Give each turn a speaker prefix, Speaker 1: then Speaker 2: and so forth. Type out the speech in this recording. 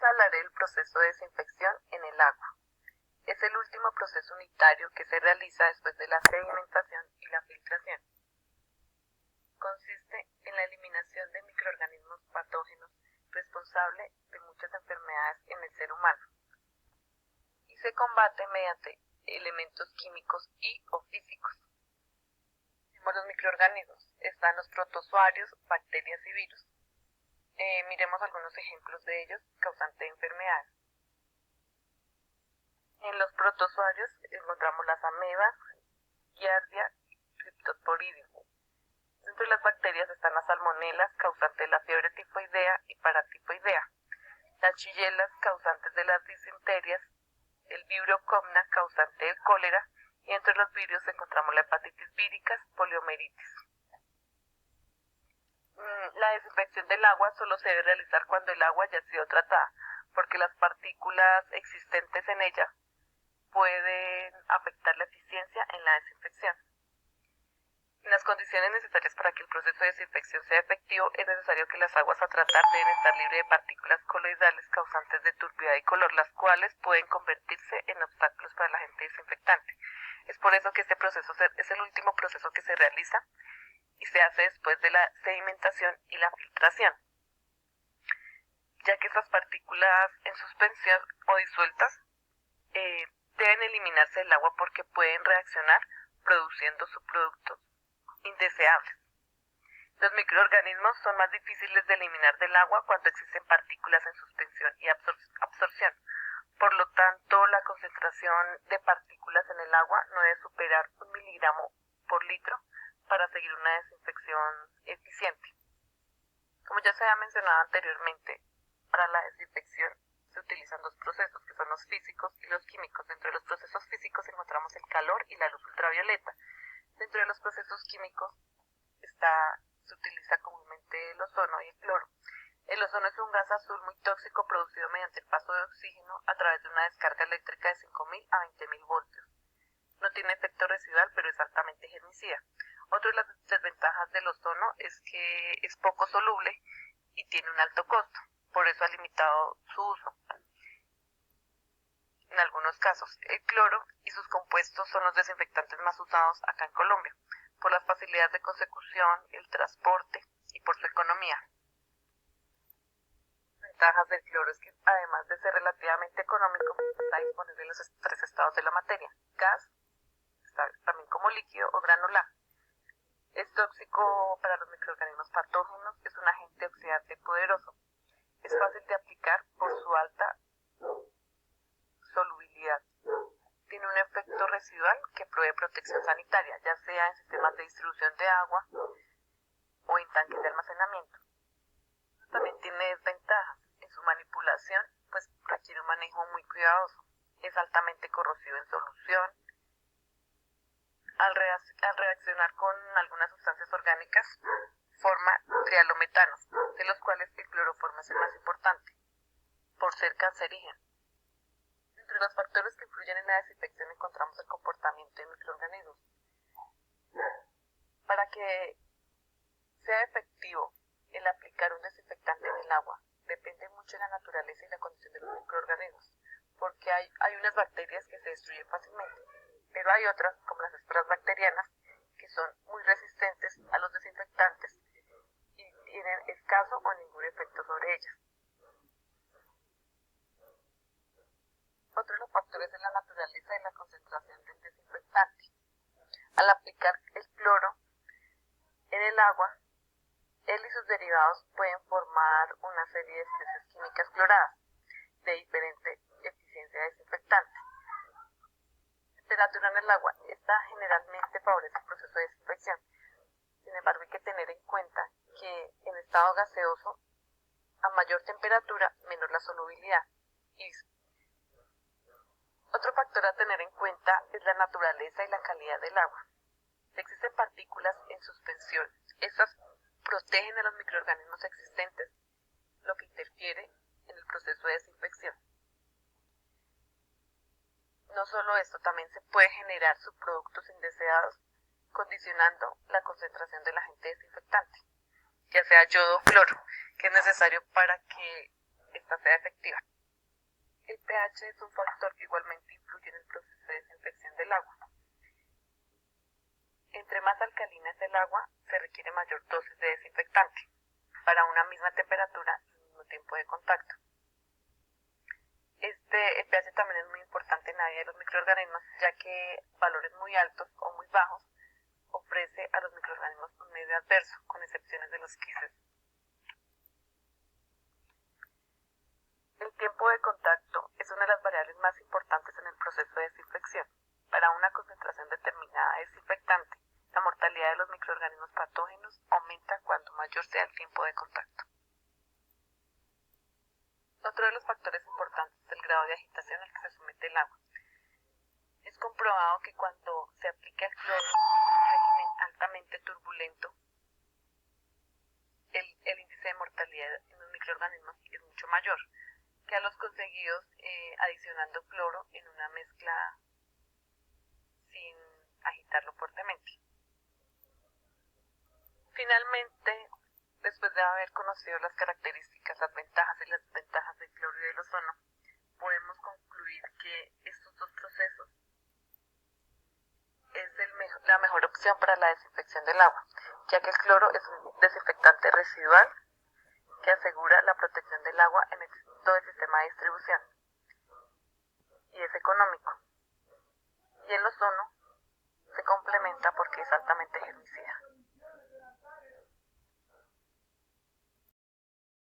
Speaker 1: hablaré del proceso de desinfección en el agua. Es el último proceso unitario que se realiza después de la sedimentación y la filtración. Consiste en la eliminación de microorganismos patógenos responsables de muchas enfermedades en el ser humano y se combate mediante elementos químicos y o físicos. Como los microorganismos están los protozoarios, bacterias y virus. Miremos algunos ejemplos de ellos causantes de enfermedades. En los protozoarios encontramos las amebas, giardia y cryptosporidium. Dentro de las bacterias están las salmonelas, causantes de la fiebre tifoidea y paratifoidea, las shigella, causantes de las disenterias, el vibrio comna, causante del cólera, y entre los virus encontramos la hepatitis vírica, poliomelitis. La desinfección del agua solo se debe realizar cuando el agua ya ha sido tratada, porque las partículas existentes en ella pueden afectar la eficiencia en la desinfección. En las condiciones necesarias para que el proceso de desinfección sea efectivo, es necesario que las aguas a tratar deben estar libres de partículas coloidales causantes de turbiedad y color, las cuales pueden convertirse en obstáculos para el agente desinfectante. Es por eso que este proceso es el último proceso que se realiza y se hace después de la sedimentación y la filtración, ya que estas partículas en suspensión o disueltas deben eliminarse del agua porque pueden reaccionar produciendo subproductos indeseables. Los microorganismos son más difíciles de eliminar del agua cuando existen partículas en suspensión y absorción. Por lo tanto, la concentración de partículas en el agua no debe superar 1 miligramo por litro para seguir una desinfección eficiente. Como ya se ha mencionado anteriormente, para la desinfección se utilizan dos procesos, que son los físicos y los químicos. Dentro de los procesos físicos encontramos el calor y la luz ultravioleta. Dentro de los procesos químicos se utiliza comúnmente el ozono y el cloro. El ozono es un gas azul muy tóxico producido mediante el paso de oxígeno a través de una descarga eléctrica de 5.000 a 20.000 voltios. No tiene efecto residual, pero es altamente germicida. Otra de las desventajas del ozono es que es poco soluble y tiene un alto costo, por eso ha limitado su uso. En algunos casos, el cloro y sus compuestos son los desinfectantes más usados acá en Colombia, por las facilidades de consecución, el transporte y por su economía. Las ventajas del cloro es que, además de ser relativamente económico, está disponible en los tres estados de la materia: gas, está también como líquido o granular. Es tóxico para los microorganismos patógenos, es un agente oxidante poderoso. Es fácil de aplicar por su alta solubilidad. Tiene un efecto residual que provee protección sanitaria, ya sea en sistemas de distribución de agua o en tanques de almacenamiento. También tiene desventajas en su manipulación, pues requiere un manejo muy cuidadoso. Es altamente corrosivo en solución. Al reaccionar con algunas sustancias orgánicas, forma trialometanos, de los cuales el cloroformo es el más importante, por ser cancerígeno. Entre los factores que influyen en la desinfección encontramos el comportamiento de microorganismos. Para que sea efectivo el aplicar un desinfectante en el agua, depende mucho de la naturaleza y la condición de los microorganismos, porque hay unas bacterias que se destruyen fácilmente, pero hay otras, como las esporas bacterianas, que son muy resistentes a los desinfectantes y tienen escaso o ningún efecto sobre ellas. Otro de los factores es la naturaleza y la concentración del desinfectante. Al aplicar el cloro en el agua, él y sus derivados pueden formar una serie de especies químicas cloradas de diferente eficiencia desinfectante. La temperatura en el agua, esta generalmente favorece el proceso de desinfección. Sin embargo, hay que tener en cuenta que en estado gaseoso, a mayor temperatura, menor la solubilidad. Y otro factor a tener en cuenta es la naturaleza y la calidad del agua. Existen partículas en suspensión. Estas protegen a los microorganismos existentes, lo que interfiere en el proceso de desinfección. No solo esto, también se puede generar subproductos indeseados, condicionando la concentración del agente desinfectante, ya sea yodo o cloro, que es necesario para que esta sea efectiva. pH es un factor que igualmente influye en el proceso de desinfección del agua. Entre más alcalina es el agua, se requiere mayor dosis de desinfectante para una misma temperatura y mismo tiempo de contacto. El pH también es muy importante en la vida de los microorganismos, ya que valores muy altos o muy bajos ofrece a los microorganismos un medio adverso, con excepciones de los quises. El tiempo de contacto es una de las variables más importantes en el proceso de desinfección. Para una concentración determinada de desinfectante, la mortalidad de los microorganismos patógenos aumenta cuanto mayor sea el tiempo de contacto. Otro de los factores importantes es el grado de agitación al que se somete el agua. Es comprobado que cuando se aplica el cloro en un régimen altamente turbulento, el índice de mortalidad en los microorganismos es mucho mayor que a los conseguidos adicionando cloro en una mezcla sin agitarlo fuertemente. Finalmente, después de haber conocido las características, las ventajas y las desventajas del cloro y del ozono, podemos concluir que estos dos procesos es la mejor opción para la desinfección del agua, ya que el cloro es un desinfectante residual que asegura la protección del agua en todo el sistema de distribución y es económico. Y el ozono se complementa porque es altamente germicida.